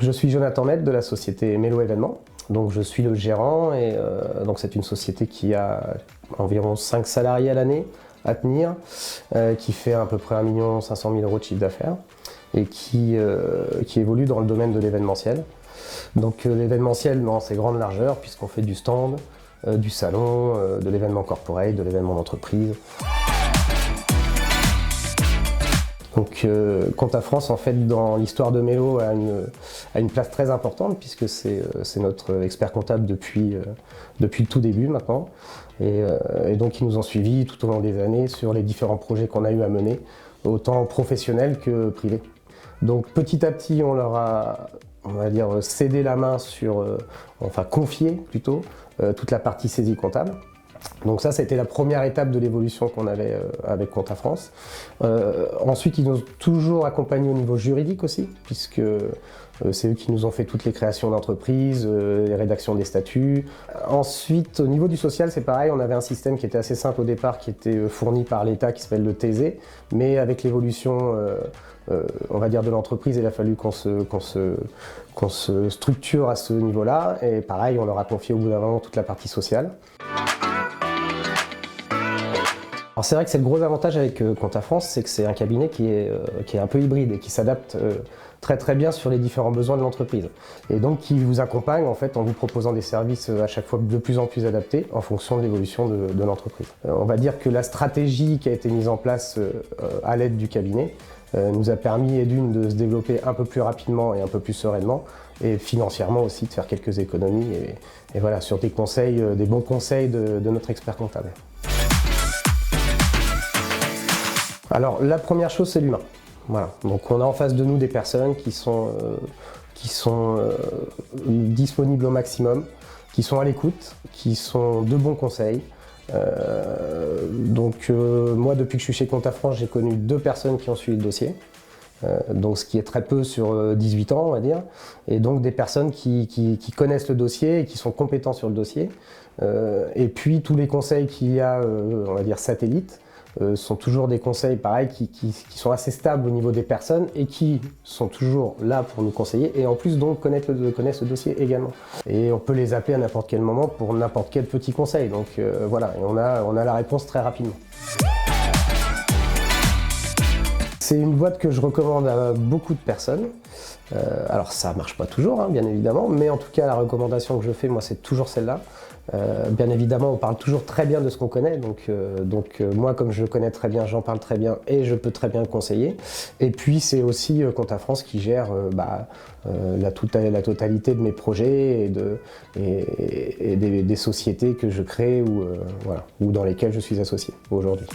je suis Jonathan Maître de la société Mélo Événements. Donc je suis le gérant et donc c'est une société qui a environ 5 salariés à l'année à tenir, qui fait à peu près 1 500 000 € de chiffre d'affaires et qui évolue dans le domaine de l'événementiel. Donc l'événementiel dans ses grandes largeurs puisqu'on fait du stand, du salon, de l'événement corporate, de l'événement d'entreprise. Donc Conta France en fait dans l'histoire de Mélo a une place très importante puisque c'est notre expert comptable depuis le tout début maintenant et donc ils nous ont suivis tout au long des années sur les différents projets qu'on a eu à mener, autant professionnels que privés. Donc petit à petit on leur a, on va dire, cédé la main sur, enfin confié plutôt, toute la partie saisie comptable. Donc ça a été la première étape de l'évolution qu'on avait avec Conta France. Ensuite, ils nous ont toujours accompagnés au niveau juridique aussi, puisque c'est eux qui nous ont fait toutes les créations d'entreprises, les rédactions des statuts. Ensuite, au niveau du social, c'est pareil, on avait un système qui était assez simple au départ, qui était fourni par l'État, qui s'appelle le TAISE, mais avec l'évolution, on va dire, de l'entreprise, il a fallu qu'on se structure à ce niveau-là, et pareil, on leur a confié au bout d'un moment toute la partie sociale. Alors c'est vrai que c'est le gros avantage avec Conta France, c'est que c'est un cabinet qui est un peu hybride et qui s'adapte très bien sur les différents besoins de l'entreprise. Et donc qui vous accompagne en fait en vous proposant des services à chaque fois de plus en plus adaptés en fonction de l'évolution de l'entreprise. On va dire que la stratégie qui a été mise en place à l'aide du cabinet nous a permis d'une de se développer un peu plus rapidement et un peu plus sereinement et financièrement aussi de faire quelques économies et voilà, sur des conseils, des bons conseils de notre expert comptable. Alors la première chose c'est l'humain. Voilà. Donc on a en face de nous des personnes qui sont disponibles au maximum, qui sont à l'écoute, qui sont de bons conseils. Moi depuis que je suis chez Conta France, j'ai connu 2 personnes qui ont suivi le dossier. Donc ce qui est très peu sur 18 ans on va dire, et donc des personnes qui connaissent le dossier et qui sont compétents sur le dossier. Et puis tous les conseils qu'il y a, on va dire satellites, sont toujours des conseils pareils qui sont assez stables au niveau des personnes et qui sont toujours là pour nous conseiller et en plus donc connaissent le dossier également. Et on peut les appeler à n'importe quel moment pour n'importe quel petit conseil, donc voilà, et on a la réponse très rapidement. C'est une boîte que je recommande à beaucoup de personnes. Alors ça marche pas toujours, hein, bien évidemment, mais en tout cas la recommandation que je fais, moi, c'est toujours celle-là. Bien évidemment, on parle toujours très bien de ce qu'on connaît, donc moi, comme je le connais très bien, j'en parle très bien et je peux très bien le conseiller. Et puis c'est aussi Conta France qui gère la totalité de mes projets et des sociétés que je crée ou dans lesquelles je suis associé aujourd'hui.